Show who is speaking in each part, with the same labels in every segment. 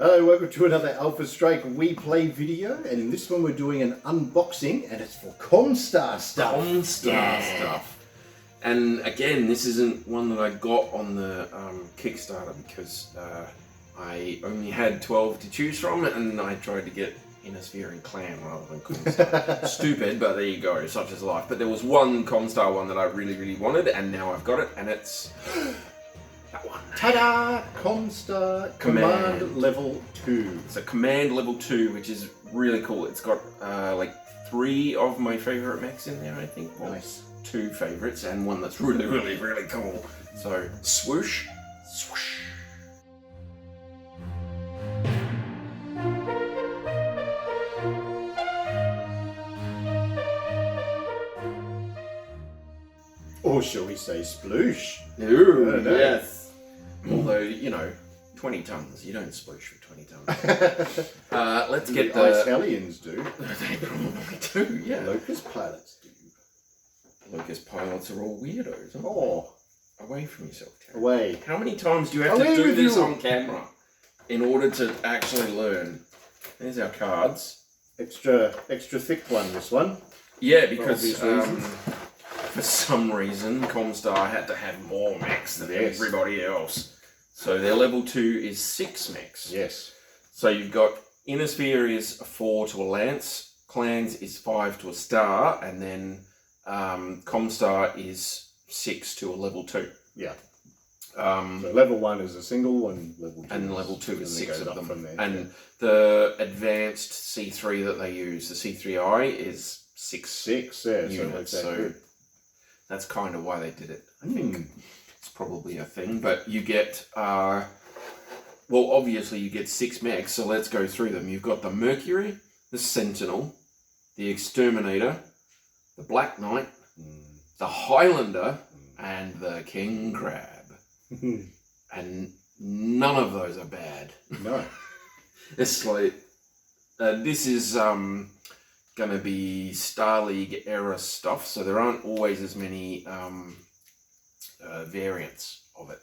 Speaker 1: Hello, welcome to another Alpha Strike We Play video, and in this one we're doing an unboxing, and it's for Comstar stuff.
Speaker 2: Stuff. And again, this isn't one that I got on the Kickstarter because I only had 12 to choose from, and I tried to get Innisphere and Clan rather than Comstar. Stupid, but there you go, such is life. But there was one Comstar one that I really wanted, and now I've got it, and it's that one.
Speaker 1: Ta-da! Comstar Command Level 2.
Speaker 2: It's a Command Level 2, which is really cool. It's got like 3 of my favorite mechs in there, I think. Well,
Speaker 1: Nice.
Speaker 2: 2 favorites and one that's really cool. So, swoosh, swoosh.
Speaker 1: Or shall we say sploosh?
Speaker 2: Ooh, yes. Although, you know, 20 tons. You don't sploosh for 20 tons. Let's get
Speaker 1: the Ice Hellions do.
Speaker 2: They probably do, yeah.
Speaker 1: Locust pilots do.
Speaker 2: Locust pilots are all weirdos. Aren't
Speaker 1: Oh.
Speaker 2: they? Away from yourself, Tarron.
Speaker 1: Away.
Speaker 2: How many times do you have to do this on camera in order to actually learn? There's our cards.
Speaker 1: Extra thick one, this one.
Speaker 2: Yeah, because
Speaker 1: For obvious reasons.
Speaker 2: for some reason, Comstar had to have more mechs than everybody else. So their level 2 is 6 mechs.
Speaker 1: Yes.
Speaker 2: So you've got Innisphere is a 4 to a Lance, Clans is 5 to a Star, and then Comstar is 6 to a level 2.
Speaker 1: Yeah.
Speaker 2: So
Speaker 1: level 1 is a single, and level 2
Speaker 2: is 6 of them.
Speaker 1: From there.
Speaker 2: And the advanced C3 that they use, the C3I, is 6 units. So that's kind of why they did it. I think it's probably a thing. But you get, well, obviously you get 6 mechs, so let's go through them. You've got the Mercury, the Sentinel, the Exterminator, the Black Knight, the Highlander, and the King Crab. And none of those are bad.
Speaker 1: No.
Speaker 2: It's like, this is going to be Star League era stuff, so there aren't always as many variants of it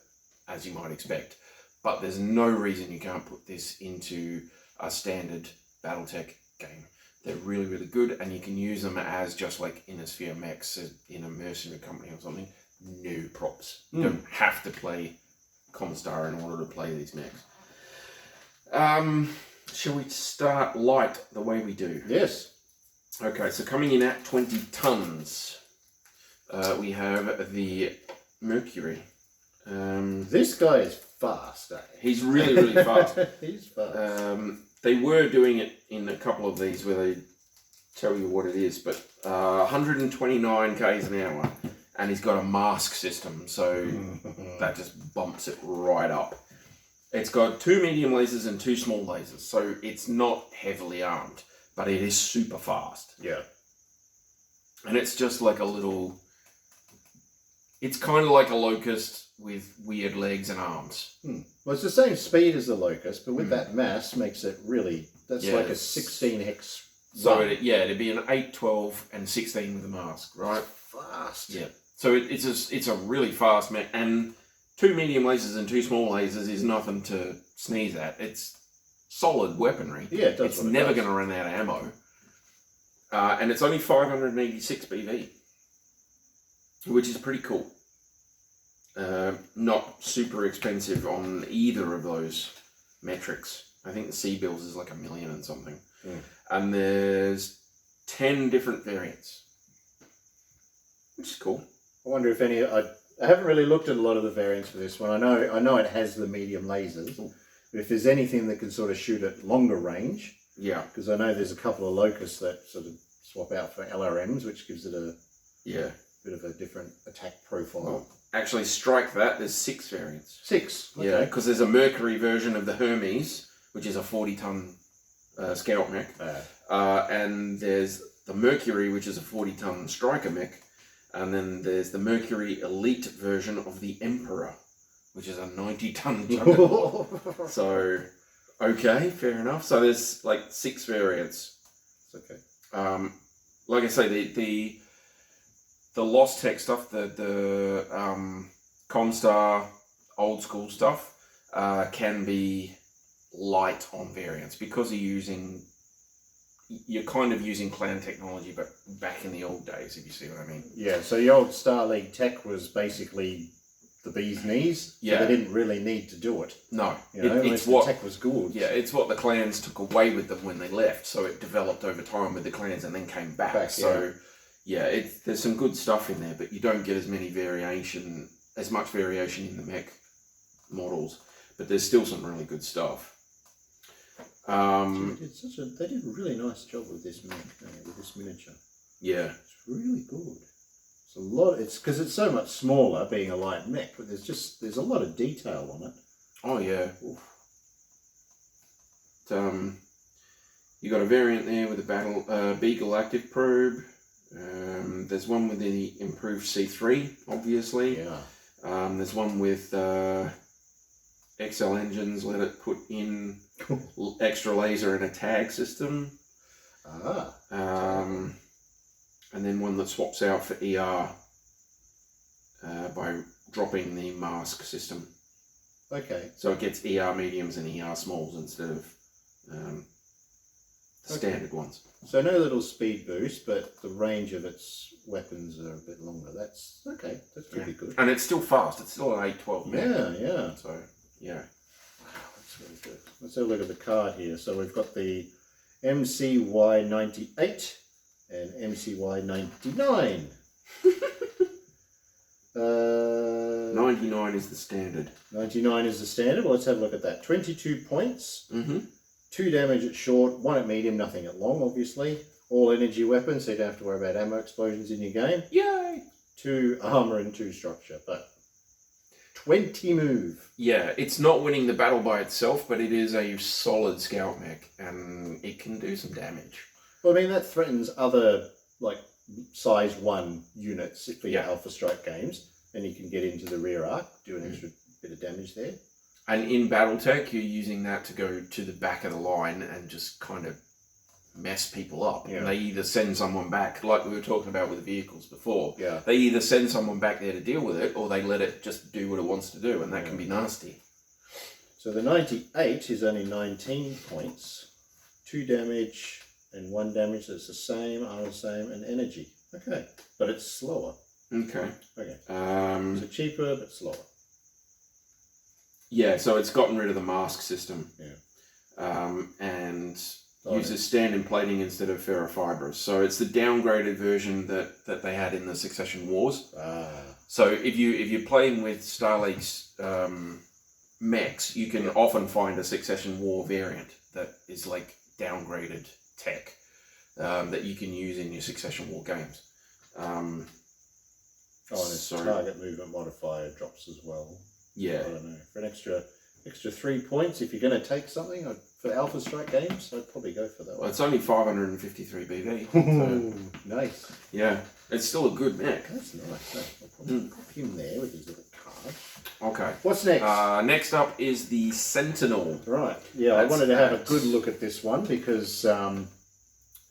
Speaker 2: as you might expect. But there's no reason you can't put this into a standard BattleTech game. They're really good, and you can use them as just like Innisphere mechs in a mercenary company or something. No props. You don't have to play Comstar in order to play these mechs. Shall we start light the way we do?
Speaker 1: Yes.
Speaker 2: Okay, so coming in at 20 tons, we have the Mercury.
Speaker 1: This guy is fast, eh?
Speaker 2: He's really fast.
Speaker 1: He's fast.
Speaker 2: They were doing it in a couple of these where they tell you what it is, but 129 k's an hour, and he's got a mask system, so that just bumps it right up. It's got 2 medium lasers and 2 small lasers, so it's not heavily armed, but it is super fast.
Speaker 1: Yeah.
Speaker 2: And it's just like a little... It's kind of like a Locust with weird legs and arms.
Speaker 1: Well, it's the same speed as the Locust, but with that mass makes it really... That's like a 16 hex
Speaker 2: So,
Speaker 1: run.
Speaker 2: it'd be an 8, 12, and 16 with a mask, right?
Speaker 1: Fast.
Speaker 2: Yeah. So it's a really fast mech, and 2 medium lasers and 2 small lasers is nothing to sneeze at. It's solid weaponry.
Speaker 1: Yeah, it does.
Speaker 2: It's never going to run out of ammo. And it's only 586 BV, which is pretty cool. Not super expensive on either of those metrics. I think the C-Bills is like $1 million and something. And there's 10 different variants, which is cool.
Speaker 1: I wonder if any... I haven't really looked at a lot of the variants for this one. I know it has the medium lasers. But if there's anything that can sort of shoot at longer range...
Speaker 2: Yeah.
Speaker 1: Because I know there's a couple of Locusts that sort of swap out for LRMs, which gives it a bit of a different attack profile.
Speaker 2: Well, actually, strike that. There's 6 variants.
Speaker 1: 6? Okay.
Speaker 2: Yeah, because there's a Mercury version of the Hermes, which is a 40-ton scout mech. And there's the Mercury, which is a 40-ton striker mech. And then there's the Mercury Elite version of the Emperor, which is a 90-ton juggernaut. So, okay, fair enough. So there's like 6 variants.
Speaker 1: It's okay.
Speaker 2: Like I say, the Lost Tech stuff, the Comstar old school stuff, can be light on variants because you're kind of using clan technology, but back in the old days, if you see what I mean.
Speaker 1: Yeah, so the old Star League tech was basically the bee's knees.
Speaker 2: Yeah.
Speaker 1: So they didn't really need to do it.
Speaker 2: No.
Speaker 1: It's what the tech was good.
Speaker 2: Yeah, it's what the clans took away with them when they left. So it developed over time with the clans and then came back. So there's some good stuff in there, but you don't get as much variation in the mech models. But there's still some really good stuff.
Speaker 1: They did a really nice job with this mech, with this miniature.
Speaker 2: Yeah.
Speaker 1: It's really good. It's a lot. It's because it's so much smaller, being a light mech, but there's a lot of detail on it.
Speaker 2: Oh yeah. You got a variant there with the Beagle active probe. There's one with the improved C3, obviously.
Speaker 1: Yeah.
Speaker 2: There's one with XL engines. Let it put in extra laser and a tag system. And then one that swaps out for ER by dropping the mask system.
Speaker 1: Okay.
Speaker 2: So it gets ER mediums and ER smalls instead of standard ones.
Speaker 1: So no little speed boost, but the range of its weapons are a bit longer. That's okay. That's pretty good.
Speaker 2: And it's still fast. It's still an 812 mech.
Speaker 1: Yeah.
Speaker 2: So yeah.
Speaker 1: Wow, that's really good. Let's have a look at the card here. So we've got the MCY98 and MCY99.
Speaker 2: 99 is the standard.
Speaker 1: 99 is the standard. Well, let's have a look at that. 22 points. 2 damage at short, 1 at medium, nothing at long, obviously. All energy weapons, so you don't have to worry about ammo explosions in your game.
Speaker 2: Yay!
Speaker 1: 2 armor and 2 structure, but 20 move.
Speaker 2: Yeah, it's not winning the battle by itself, but it is a solid scout mech, and it can do some damage.
Speaker 1: Well, I mean, that threatens other, like, size 1 units for your Alpha Strike games, and you can get into the rear arc, do an extra bit of damage there.
Speaker 2: And in BattleTech, you're using that to go to the back of the line and just kind of mess people up. Yeah. They either send someone back, like we were talking about with the vehicles before.
Speaker 1: Yeah.
Speaker 2: They either send someone back there to deal with it, or they let it just do what it wants to do, and that can be nasty.
Speaker 1: So the 98 is only 19 points, 2 damage and 1 damage. That's the same, armor the same, and energy. Okay, but it's slower.
Speaker 2: Okay.
Speaker 1: So cheaper but slower.
Speaker 2: Yeah, so it's gotten rid of the mask system.
Speaker 1: Yeah.
Speaker 2: And uses stand-in plating instead of ferrofibrous. So it's the downgraded version that they had in the Succession Wars. So if you're playing with Star League's mechs, you can often find a Succession War variant that is like downgraded tech that you can use in your Succession War games.
Speaker 1: And its target movement modifier drops as well.
Speaker 2: Yeah.
Speaker 1: I don't know. For an extra 3 points, if you're going to take something for Alpha Strike games, I'd probably go for that one.
Speaker 2: Well, it's only 553 BV.
Speaker 1: So, nice.
Speaker 2: Yeah, it's still a good mech.
Speaker 1: That's nice. I'll probably pop him there with his little card.
Speaker 2: Okay.
Speaker 1: What's next?
Speaker 2: Next up is the Sentinel.
Speaker 1: Right. Yeah, I wanted to have a good look at this one because,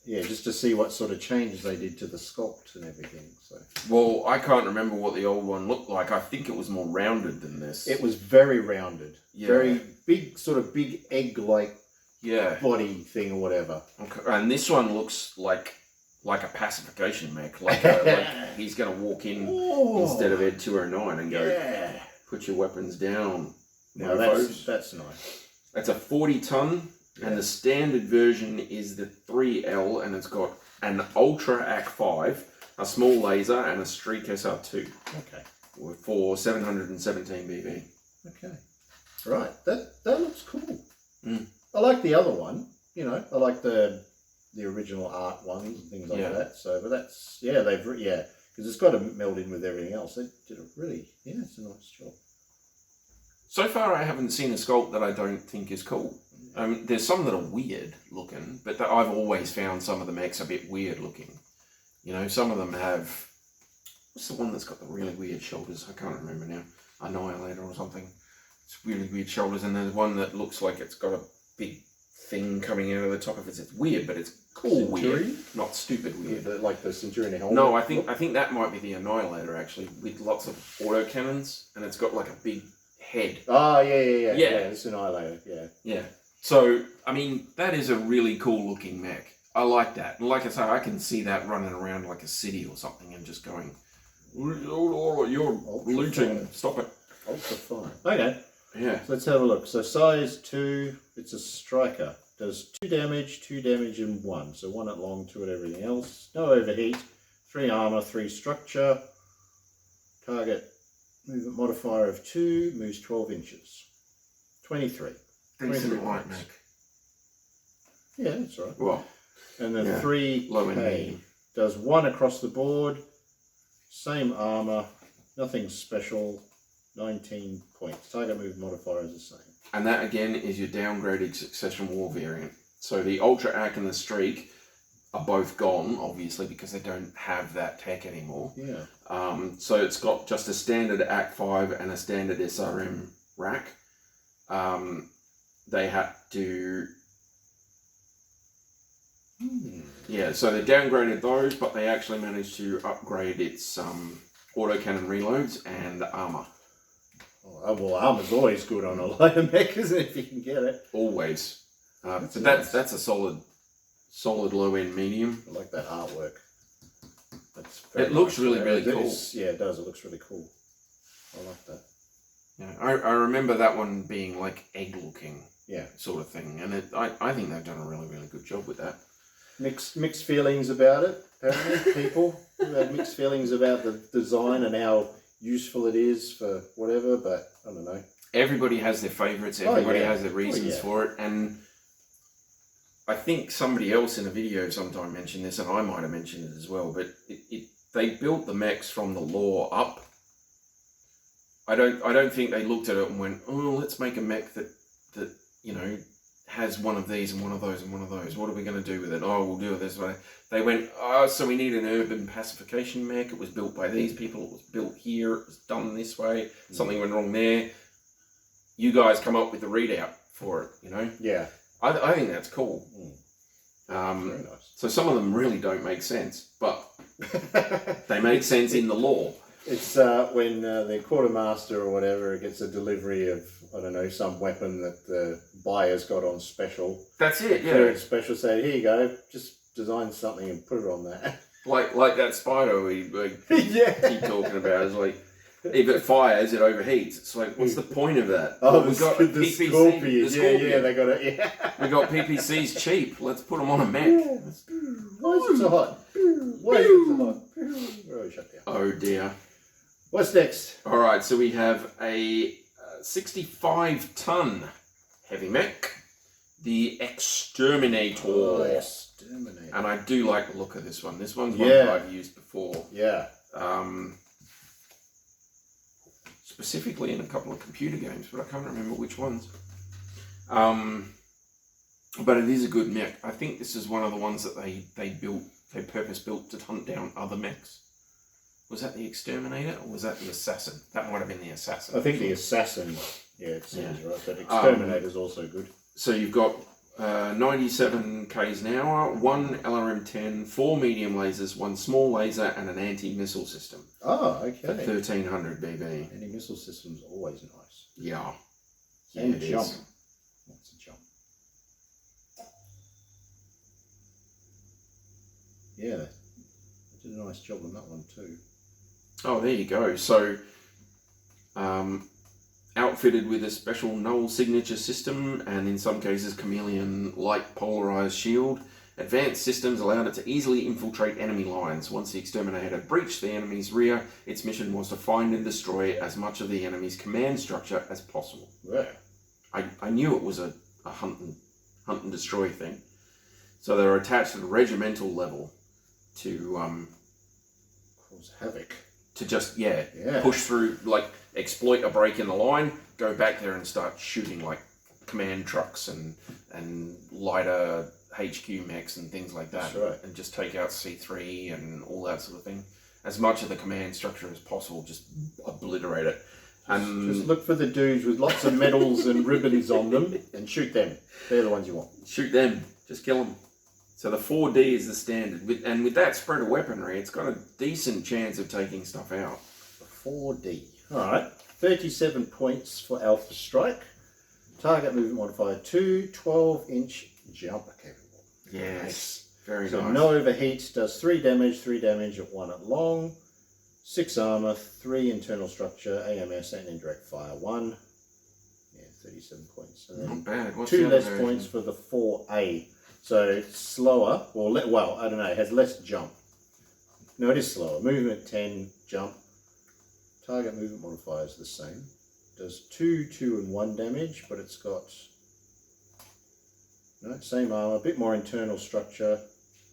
Speaker 1: just to see what sort of changes they did to the sculpt and everything. So.
Speaker 2: Well, I can't remember what the old one looked like. I think it was more rounded than this.
Speaker 1: It was very rounded.
Speaker 2: Yeah.
Speaker 1: Very big, sort of big egg-like body thing or whatever.
Speaker 2: Okay. And this one looks like a pacification mech. Like he's going to walk in instead of Ed 209 and go, put your weapons down.
Speaker 1: No, that's nice.
Speaker 2: That's a 40-ton. Yeah. And the standard version is the 3L, and it's got an Ultra AC-5, a small laser, and a Streak SR2.
Speaker 1: Okay.
Speaker 2: For 717 BV.
Speaker 1: Okay. Right. That looks cool. I like the other one. I like the original art ones and things like that. So, but that's because it's got to meld in with everything else. They did a really it's a nice job.
Speaker 2: So far, I haven't seen a sculpt that I don't think is cool. There's some that are weird looking, but I've always found some of the mechs a bit weird looking. Some of them have... What's the one that's got the really weird shoulders? I can't remember now. Annihilator or something. It's really weird shoulders, and there's one that looks like it's got a big thing coming out of the top of it. It's weird, but it's cool weird. Not stupid weird.
Speaker 1: Like the Centurion helmet?
Speaker 2: No, I think that might be the Annihilator, actually, with lots of autocannons, and it's got like a big head.
Speaker 1: Oh, yeah. Yeah, it's Annihilator, yeah.
Speaker 2: Yeah. So, I mean, that is a really cool looking mech. I like that. And like I say, I can see that running around like a city or something and just going, you're looting, stop it.
Speaker 1: Ultra fine. Okay.
Speaker 2: Yeah.
Speaker 1: So let's have a look. So size 2, it's a striker. Does 2 damage, and 1. So 1 at long, 2 at everything else. No overheat. 3 armor, 3 structure. Target movement modifier of 2, moves 12 inches. 23.
Speaker 2: Decent light mech.
Speaker 1: Yeah, that's right.
Speaker 2: Well,
Speaker 1: and then 3
Speaker 2: low and medium.
Speaker 1: Does 1 across the board. Same armor, nothing special. 19 points. Target move modifier is the same.
Speaker 2: And that again is your downgraded Succession War variant. So the Ultra Ack and the Streak are both gone, obviously, because they don't have that tech anymore.
Speaker 1: Yeah.
Speaker 2: So it's got just a standard Ack 5 and a standard SRM rack. They had to... Yeah, so they downgraded those, but they actually managed to upgrade its autocannon reloads and armor.
Speaker 1: Oh, well, armor's always good on a lighter mech, isn't it, if you can get it?
Speaker 2: Always.
Speaker 1: That's
Speaker 2: but
Speaker 1: nice.
Speaker 2: that's a solid low-end medium.
Speaker 1: I like that artwork.
Speaker 2: It looks really cool.
Speaker 1: Yeah, it does. It looks really cool. I like that.
Speaker 2: Yeah, I remember that one being like egg-looking,
Speaker 1: yeah,
Speaker 2: sort of thing, and I think they've done a really good job with that.
Speaker 1: Mixed feelings about it. Apparently, people who have mixed feelings about the design and how useful it is for whatever. But I don't know.
Speaker 2: Everybody has their favourites. Everybody has their reasons for it, and I think somebody else in a video sometime mentioned this, and I might have mentioned it as well. But they built the mechs from the lore up. I don't think they looked at it and went, oh, let's make a mech that you know has one of these and one of those and one of those. What are we going to do with it? Oh, we'll do it this way. They went, oh, so we need an urban pacification mech. It was built by these people. It was built here. It was done this way. Something went wrong there. You guys come up with the readout for it, you know?
Speaker 1: Yeah.
Speaker 2: I think that's cool.
Speaker 1: Very nice.
Speaker 2: So some of them really don't make sense, but they make sense in the lore.
Speaker 1: It's when the quartermaster or whatever gets a delivery of, I don't know, some weapon that the buyer's got on special.
Speaker 2: That's it, yeah.
Speaker 1: Clearance special, say, here you go, just design something and put it on that.
Speaker 2: Like that spider we
Speaker 1: yeah.
Speaker 2: keep talking about. It's like, if it fires, it overheats. It's like, what's the point of that?
Speaker 1: Oh,
Speaker 2: well, we got
Speaker 1: the
Speaker 2: PPC,
Speaker 1: Scorpion.
Speaker 2: the Scorpion.
Speaker 1: Yeah, they got it. Yeah.
Speaker 2: We got PPCs cheap. Let's put them on a mech.
Speaker 1: Yeah. Why is it so hot? Why is it so hot? Oh, shut down.
Speaker 2: Oh dear.
Speaker 1: What's next?
Speaker 2: All right, so we have a 65-ton heavy mech, the Exterminator.
Speaker 1: Oh, Exterminator.
Speaker 2: And I do like the look of this one. This one's one that I've used before.
Speaker 1: Yeah.
Speaker 2: Specifically in a couple of computer games, but I can't remember which ones. But it is a good mech. I think this is one of the ones that they purpose built to hunt down other mechs. Was that the Exterminator or was that the Assassin? That might have been the Assassin.
Speaker 1: I think the Assassin, it seems right, but Exterminator's also good.
Speaker 2: So you've got 97 k's an hour, 1 LRM-10, 4 medium lasers, 1 small laser, and an anti-missile system.
Speaker 1: Oh, okay.
Speaker 2: For 1300 BB.
Speaker 1: Anti-missile system's always nice.
Speaker 2: Yeah.
Speaker 1: And jump. What's a jump? Yeah, they did a nice job on that one too.
Speaker 2: Oh, there you go. So, outfitted with a special null signature system and in some cases chameleon light polarized shield, advanced systems allowed it to easily infiltrate enemy lines. Once the Exterminator breached the enemy's rear, its mission was to find and destroy as much of the enemy's command structure as possible.
Speaker 1: Yeah.
Speaker 2: I knew it was a hunt and destroy thing. So they were attached at a regimental level to
Speaker 1: cause havoc.
Speaker 2: To just push through, like exploit a break in the line, go back there and start shooting like command trucks and lighter HQ mechs and things like that.
Speaker 1: That's right.
Speaker 2: And just take out C3 and all that sort of thing. As much of the command structure as possible, just obliterate it.
Speaker 1: Just look for the dudes with lots of medals and ribbons on them and shoot them. They're the ones you want.
Speaker 2: Shoot them. Just kill them. So the 4D is the standard. And with that spread of weaponry, it's got a decent chance of taking stuff out.
Speaker 1: 4D. Alright. 37 points for Alpha Strike. Target movement modifier 2, 12-inch jump capable.
Speaker 2: Yes.
Speaker 1: Nice.
Speaker 2: Very
Speaker 1: So
Speaker 2: nice.
Speaker 1: no overheat, does 3 damage at 1 at long, 6 armor, 3 internal structure, AMS and indirect fire 1. Yeah, 37 points. And then
Speaker 2: Not bad. What's
Speaker 1: 2
Speaker 2: the other
Speaker 1: less
Speaker 2: version?
Speaker 1: points for the 4A. So it's slower, or well, I don't know, it has less jump. No, it is slower. Movement 10, jump. Target movement modifier is the same. Does 2, 2 and 1 damage, but it's got no, same armor, a bit more internal structure.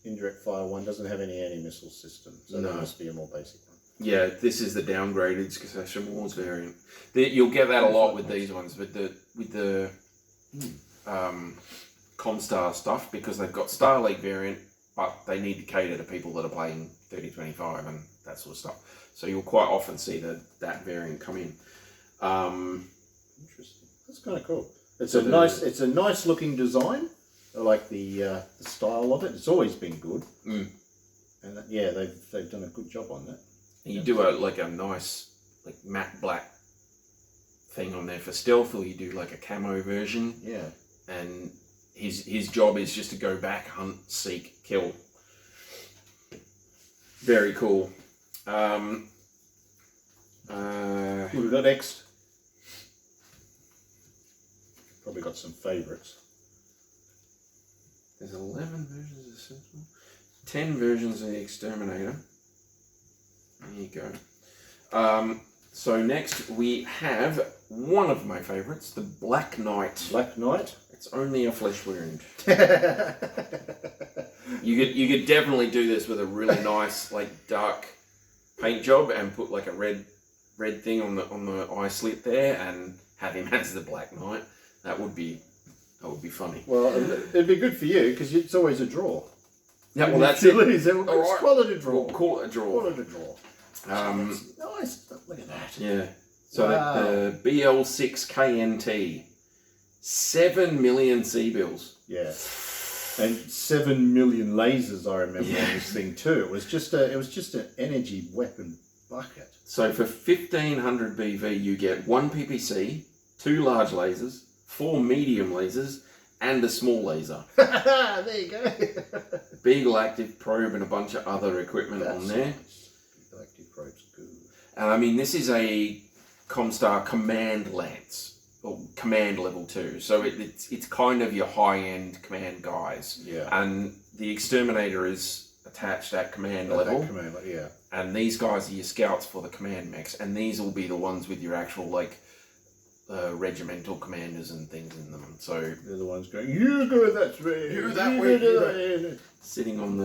Speaker 1: Indirect fire 1 doesn't have any anti-missile system, so that must be a more basic one.
Speaker 2: Yeah, this is the downgraded Succession Wars variant. You'll get that a lot with these ones, with the Comstar stuff, because they've got Star League variant, but they need to cater to people that are playing 3025 and that sort of stuff. So you'll quite often see that variant come in.
Speaker 1: Interesting. That's kind of cool. It's a nice looking design. I like the style of it. It's always been good. And yeah, they've done a good job on that.
Speaker 2: And you do a nice matte black thing on there for stealth, or you do like a camo version.
Speaker 1: Yeah.
Speaker 2: And his job is just to go back, hunt, seek, kill. Very cool.
Speaker 1: What have we got next? Probably got some favourites.
Speaker 2: There's 11 versions of Sentinel, 10 versions of the Exterminator. There you go. So next we have one of my favourites, the Black Knight.
Speaker 1: Black Knight?
Speaker 2: It's only a flesh wound. You could definitely do this with a really nice dark paint job and put a red thing on the eye slit there and have him as the Black Knight. That would be funny.
Speaker 1: Well, it'd be good for you because it's always a draw.
Speaker 2: Yeah, well that's it.
Speaker 1: Call it a draw.
Speaker 2: We'll call it a draw.
Speaker 1: Call it a draw. That's nice. Look at that.
Speaker 2: Yeah. So
Speaker 1: wow.
Speaker 2: The BL6KNT, 7 million C-bills.
Speaker 1: Yeah. And 7 million lasers, I remember on this thing too. It was just an energy weapon bucket.
Speaker 2: So for 1500 BV, you get 1 PPC, 2 large lasers, 4 medium lasers, and a small laser.
Speaker 1: There you go.
Speaker 2: Beagle Active Probe and a bunch of other equipment on there.
Speaker 1: Nice. Beagle Active Probe's good.
Speaker 2: And I mean, this is a Comstar Command Lance, or Command Level 2. So it's kind of your high-end command guys.
Speaker 1: Yeah.
Speaker 2: And the Exterminator is attached at command level.
Speaker 1: Yeah.
Speaker 2: And these guys are your scouts for the command mechs. And these will be the ones with your actual, regimental commanders and things in them. So
Speaker 1: they're the ones going, you go that way,
Speaker 2: you that way, sitting on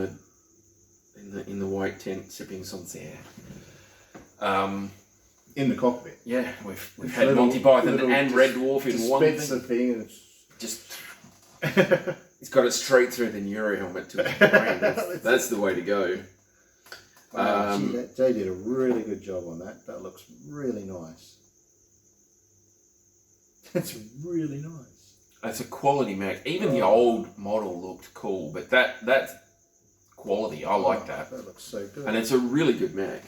Speaker 2: in the white tent sipping Sancerre.
Speaker 1: In the cockpit.
Speaker 2: Yeah, we've had Monty Python and Red Dwarf in one
Speaker 1: thing. And
Speaker 2: just it's got it straight through the neuro helmet to his brain. That's the way to go.
Speaker 1: They did a really good job on that. That looks really nice. That's really nice.
Speaker 2: It's a quality mech. Even the old model looked cool, but that's quality. I like that.
Speaker 1: That looks so good.
Speaker 2: And it's a really good mech.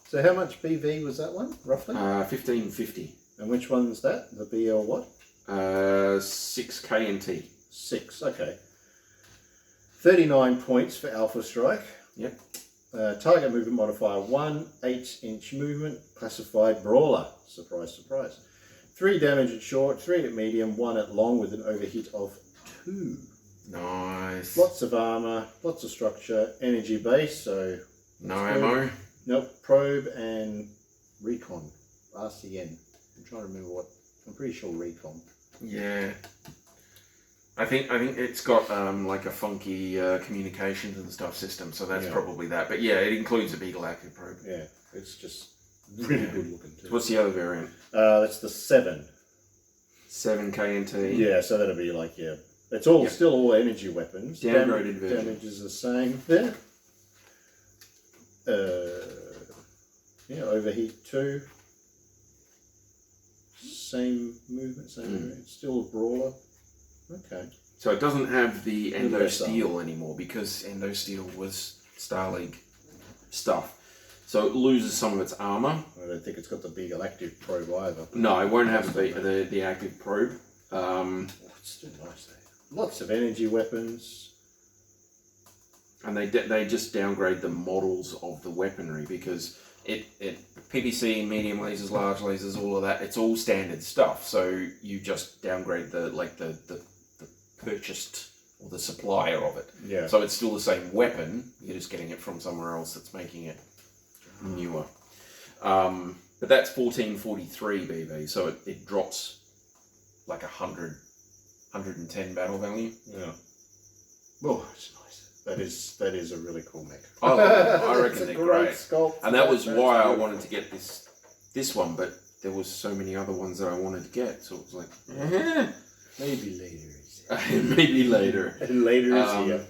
Speaker 1: So how much BV was that one, roughly?
Speaker 2: 1550.
Speaker 1: And which one's that? The BL what?
Speaker 2: 6KNT.
Speaker 1: 6, okay. 39 points for Alpha Strike.
Speaker 2: Yep.
Speaker 1: Target movement modifier 1, 8-inch movement, classified brawler. Surprise, surprise. 3 damage at short, 3 at medium, 1 at long with an overhit of 2.
Speaker 2: Nice.
Speaker 1: Lots of armor, lots of structure, energy base, so...
Speaker 2: No ammo?
Speaker 1: Nope, probe and recon. RCN. I'm trying to remember what... I'm pretty sure recon.
Speaker 2: Yeah. I think it's got a funky communications and stuff system, so that's probably that. But yeah, it includes a Beagle Active Probe.
Speaker 1: Yeah, it's just really good looking too.
Speaker 2: What's the other variant?
Speaker 1: That's the 7.
Speaker 2: 7KNT.
Speaker 1: Yeah, so that'll be it's all still all energy weapons.
Speaker 2: Downgraded version.
Speaker 1: Damage is the same there. Overheat 2. Same movement, same movement. Still a brawler. Okay.
Speaker 2: So it doesn't have the Endo Steel anymore because Endo Steel was Star League stuff. So it loses some of its armor.
Speaker 1: I don't think it's got the Beagle Active Probe either.
Speaker 2: No, it won't have the active probe.
Speaker 1: It's still nice there. Lots of energy weapons.
Speaker 2: And they just downgrade the models of the weaponry because it PVC, medium lasers, large lasers, all of that, it's all standard stuff. So you just downgrade the purchased or the supplier of it.
Speaker 1: Yeah.
Speaker 2: So it's still the same weapon. You're just getting it from somewhere else that's making it newer. But that's 1443 BV, so it drops like 110 battle value.
Speaker 1: Yeah. Oh, it's nice. That is a really cool mech.
Speaker 2: I love it. I reckon they're great.
Speaker 1: Sculpt.
Speaker 2: And that was why I wanted to get this one, but there was so many other ones that I wanted to get, so it was like,
Speaker 1: maybe later.
Speaker 2: Maybe later.
Speaker 1: Later is here.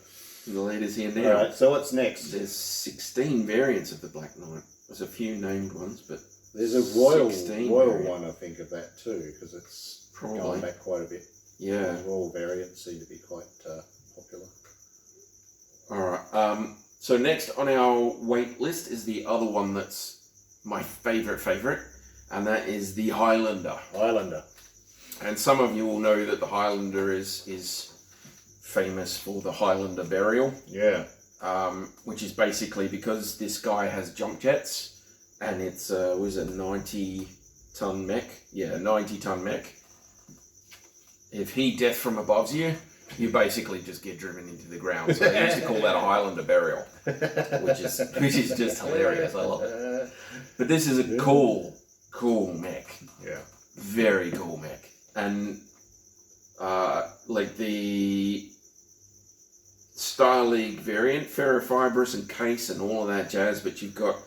Speaker 2: The later's here now.
Speaker 1: Alright, so what's next?
Speaker 2: There's 16 variants of the Black Knight. There's a few named ones, but
Speaker 1: there's a royal
Speaker 2: variant.
Speaker 1: one, I think, of that too, because it's
Speaker 2: Probably.
Speaker 1: gone back quite a bit.
Speaker 2: Yeah.
Speaker 1: The royal variants seem to be quite popular.
Speaker 2: Alright, so next on our wait list is the other one that's my favourite, and that is the Highlander.
Speaker 1: Highlander.
Speaker 2: And some of you will know that the Highlander is famous for the Highlander burial.
Speaker 1: Yeah.
Speaker 2: Which is basically because this guy has jump jets, and it's, was it 90-ton mech? Yeah, 90-ton mech. If he death from above you, you basically just get driven into the ground. So they used to call that a Highlander burial, which is just hilarious. I love it. But this is a cool mech.
Speaker 1: Yeah.
Speaker 2: Very cool mech. And like the Star League variant, ferrofibrous and case and all of that jazz, but you've got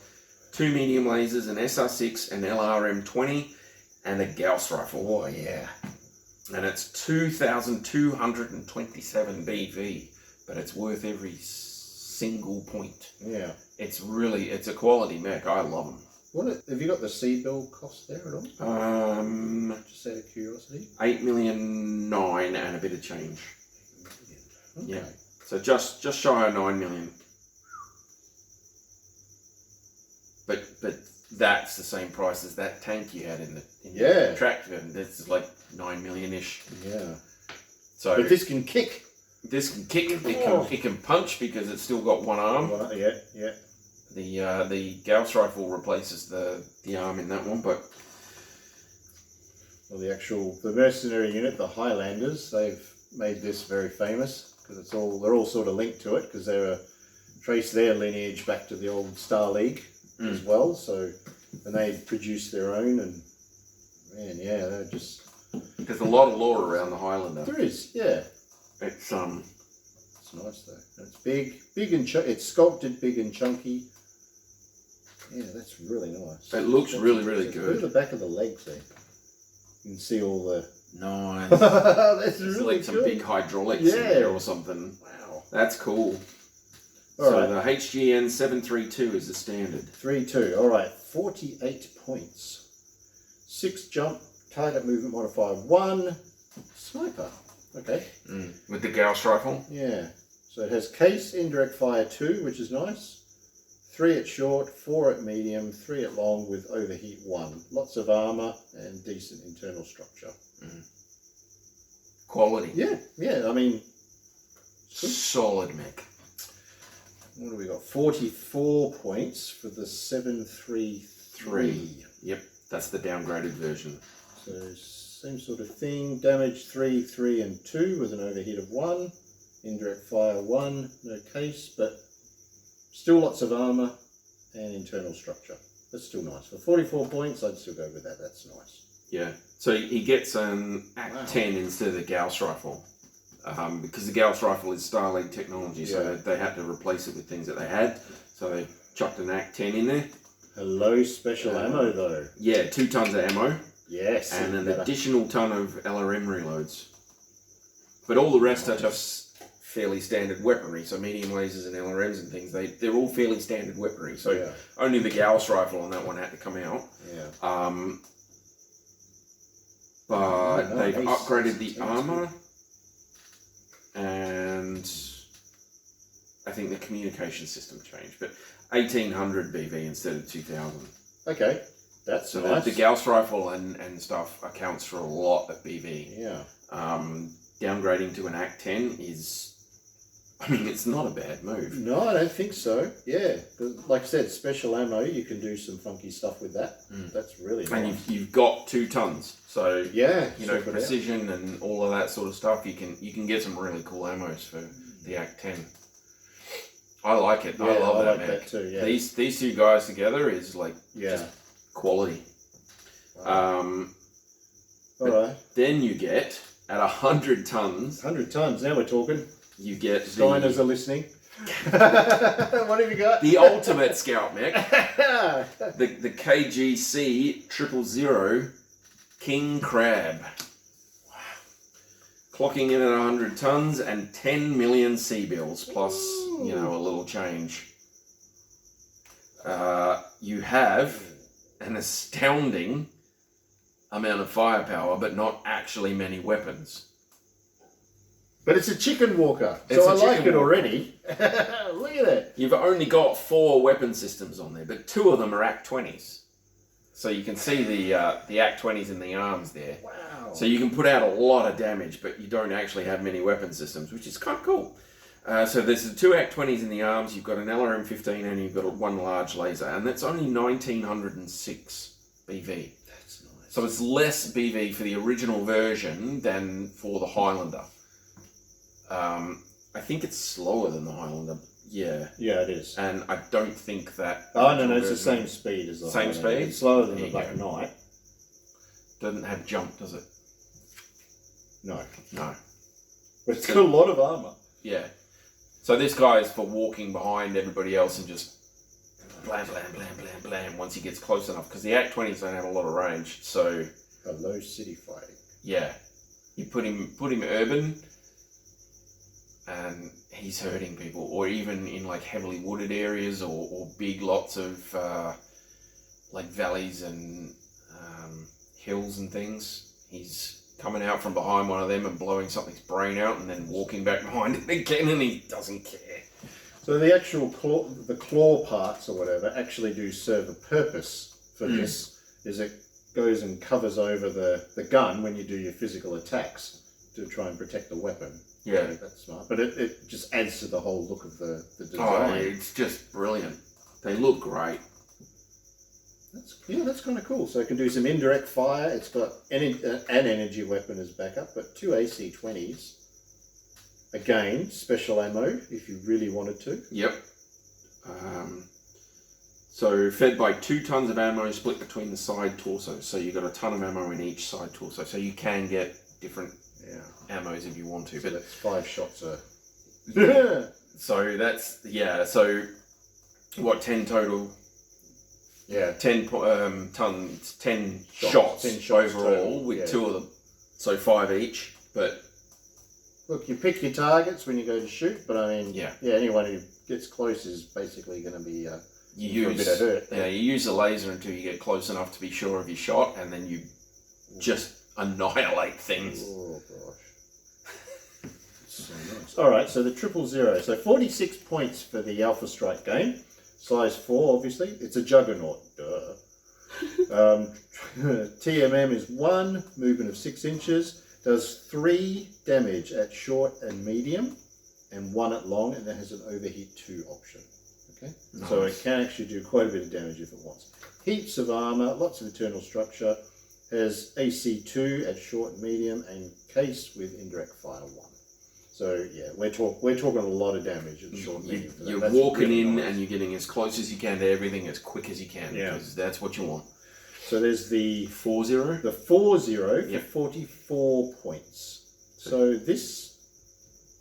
Speaker 2: 2 medium lasers, an SR6, an LRM-20, and a Gauss rifle.
Speaker 1: Oh yeah.
Speaker 2: And it's 2,227 BV, but it's worth every single point.
Speaker 1: Yeah.
Speaker 2: It's a quality mech. I love them.
Speaker 1: Have you got the C-bill cost there at all? Just out of curiosity.
Speaker 2: 8,000,009 and a bit of change.
Speaker 1: Okay.
Speaker 2: Yeah. So just shy of 9 million. But that's the same price as that tank you had in the track, and it's like 9 million-ish.
Speaker 1: Yeah.
Speaker 2: So
Speaker 1: but this can kick.
Speaker 2: This can kick. It can punch because it's still got one arm.
Speaker 1: Yeah.
Speaker 2: The Gauss rifle replaces the arm in that one, but
Speaker 1: well, the mercenary unit, the Highlanders, they've made this very famous because they're all sort of linked to it because they trace their lineage back to the old Star League as well. So, and they produce their own, and man, yeah, they're just.
Speaker 2: There's a lot of lore around the Highlander.
Speaker 1: There is, yeah.
Speaker 2: It's
Speaker 1: nice though. It's big and it's sculpted big and chunky. Yeah, that's really nice.
Speaker 2: It looks really good.
Speaker 1: Look at the back of the legs there. You can see all the.
Speaker 2: Nice.
Speaker 1: That's
Speaker 2: There's
Speaker 1: really
Speaker 2: like some
Speaker 1: good.
Speaker 2: big hydraulics in there or something.
Speaker 1: Wow.
Speaker 2: That's cool.
Speaker 1: All
Speaker 2: so
Speaker 1: right.
Speaker 2: the HGN 732 is the standard.
Speaker 1: 3-2. All right. 48 points. 6 jump. Target movement modifier 1. Sniper. Okay.
Speaker 2: With the Gauss rifle.
Speaker 1: Yeah. So it has case, indirect fire 2, which is nice. 3 at short, 4 at medium, 3 at long with overheat 1. Lots of armour and decent internal structure.
Speaker 2: Quality.
Speaker 1: Yeah. I mean,
Speaker 2: solid mech.
Speaker 1: What do we got? 44 points for the 733.
Speaker 2: Yep, that's the downgraded version.
Speaker 1: So same sort of thing. Damage 3, 3 and 2 with an overheat of 1. Indirect fire 1. No case, but still lots of armour and internal structure. That's still nice. For 44 points, I'd still go with that. That's nice.
Speaker 2: Yeah. So he gets an Act 10 instead of the Gauss rifle. Because the Gauss rifle is Star League technology, so they had to replace it with things that they had. So they chucked an Act 10 in there.
Speaker 1: Hello, special ammo though.
Speaker 2: Yeah, 2 tons of ammo.
Speaker 1: Yes.
Speaker 2: And an additional ton of LRM reloads. But all the rest are just fairly standard weaponry. So medium lasers and LRMs and things, they're all fairly standard weaponry. So only the Gauss rifle on that one had to come out.
Speaker 1: Yeah.
Speaker 2: But they've upgraded the armor, and I think the communication system changed. But 1800 BV instead of 2000.
Speaker 1: Okay, that's
Speaker 2: so
Speaker 1: nice.
Speaker 2: the Gauss rifle and stuff accounts for a lot of BV.
Speaker 1: Yeah.
Speaker 2: Downgrading to an Act 10 is, I mean, it's not a bad move.
Speaker 1: No, I don't think so. Yeah, like I said, special ammo, you can do some funky stuff with that. That's really nice.
Speaker 2: And you've got 2 tons, so
Speaker 1: yeah,
Speaker 2: you know, precision and all of that sort of stuff. You can get some really cool ammos for the Act 10. I like it.
Speaker 1: Yeah,
Speaker 2: I love
Speaker 1: I
Speaker 2: that,
Speaker 1: like
Speaker 2: man.
Speaker 1: that too. Yeah,
Speaker 2: These 2 guys together is like just quality.
Speaker 1: Wow. All right.
Speaker 2: Then you get at 100 tons.
Speaker 1: 100 tons. Now we're talking.
Speaker 2: You get
Speaker 1: Steiners are listening. What have you got?
Speaker 2: The ultimate scout mech. the KGC 000 King Crab. Wow. Clocking in at 100 tons and 10 million C-bills plus, you know, a little change. You have an astounding amount of firepower, but not actually many weapons.
Speaker 1: But it's a chicken walker, so I like it already. Look at it.
Speaker 2: You've only got 4 weapon systems on there, but 2 of them are Act 20s. So you can see the Act 20s in the arms there.
Speaker 1: Wow.
Speaker 2: So you can put out a lot of damage, but you don't actually have many weapon systems, which is kind of cool. So there's the 2 Act 20s in the arms, you've got an LRM-15 and you've got 1 large laser, and that's only 1906 BV.
Speaker 1: That's nice.
Speaker 2: So it's less BV for the original version than for the Highlander. I think it's slower than the Highlander. Yeah.
Speaker 1: Yeah, it is.
Speaker 2: And I don't think that...
Speaker 1: Oh, no, it's the same speed as the
Speaker 2: Same
Speaker 1: Highlander.
Speaker 2: speed?
Speaker 1: It's slower than the Black Knight.
Speaker 2: Doesn't have jump, does it?
Speaker 1: No.
Speaker 2: No.
Speaker 1: But it's got a lot of armour.
Speaker 2: Yeah. So this guy is for walking behind everybody else and just blam, blam, blam, blam, blam once he gets close enough. Because the Act 20s don't have a lot of range, so...
Speaker 1: A low city fighting.
Speaker 2: Yeah. You put him urban... and he's hurting people, or even in like heavily wooded areas or big lots of like valleys and hills and things. He's coming out from behind one of them and blowing something's brain out and then walking back behind it again, and he doesn't care.
Speaker 1: So the actual claw parts or whatever actually do serve a purpose for this, is it goes and covers over the gun when you do your physical attacks to try and protect the weapon.
Speaker 2: Yeah.
Speaker 1: That's smart. But it just adds to the whole look of the design.
Speaker 2: Oh, it's just brilliant. They look great.
Speaker 1: That's kind of cool. So it can do some indirect fire. It's got an energy weapon as backup, but 2 AC-20s. Again, special ammo if you really wanted to.
Speaker 2: Yep. So fed by 2 tons of ammo split between the side torsos. So you've got a ton of ammo in each side torso. So you can get different ammos if you want to.
Speaker 1: So
Speaker 2: but
Speaker 1: that's 5 shots.
Speaker 2: So that's, so what, 10 total?
Speaker 1: Yeah.
Speaker 2: 10 tons, 10 shots
Speaker 1: 10 shots
Speaker 2: overall
Speaker 1: total,
Speaker 2: with 2 of them. So 5 each, but...
Speaker 1: Look, you pick your targets when you go to shoot, but I mean, anyone who gets close is basically going to be for a bit of hurt.
Speaker 2: Yeah, you use the laser until you get close enough to be sure of your shot, and then you just annihilate things.
Speaker 1: Oh gosh. So nice. Alright, so the 000. So 46 points for the Alpha Strike game. Size 4, obviously. It's a juggernaut. Duh. TMM is 1, movement of 6 inches. Does 3 damage at short and medium, and 1 at long, and then has an overheat 2 option. Okay, nice. So it can actually do quite a bit of damage if it wants. Heaps of armor, lots of internal structure. Has AC2 at short and medium, and case with indirect fire 1. So yeah, we're talking a lot of damage at short and medium.
Speaker 2: You're walking really in, and you're getting as close as you can to everything as quick as you can, because that's what you want.
Speaker 1: So there's the
Speaker 2: 40.
Speaker 1: The 40 for 44 points. So this,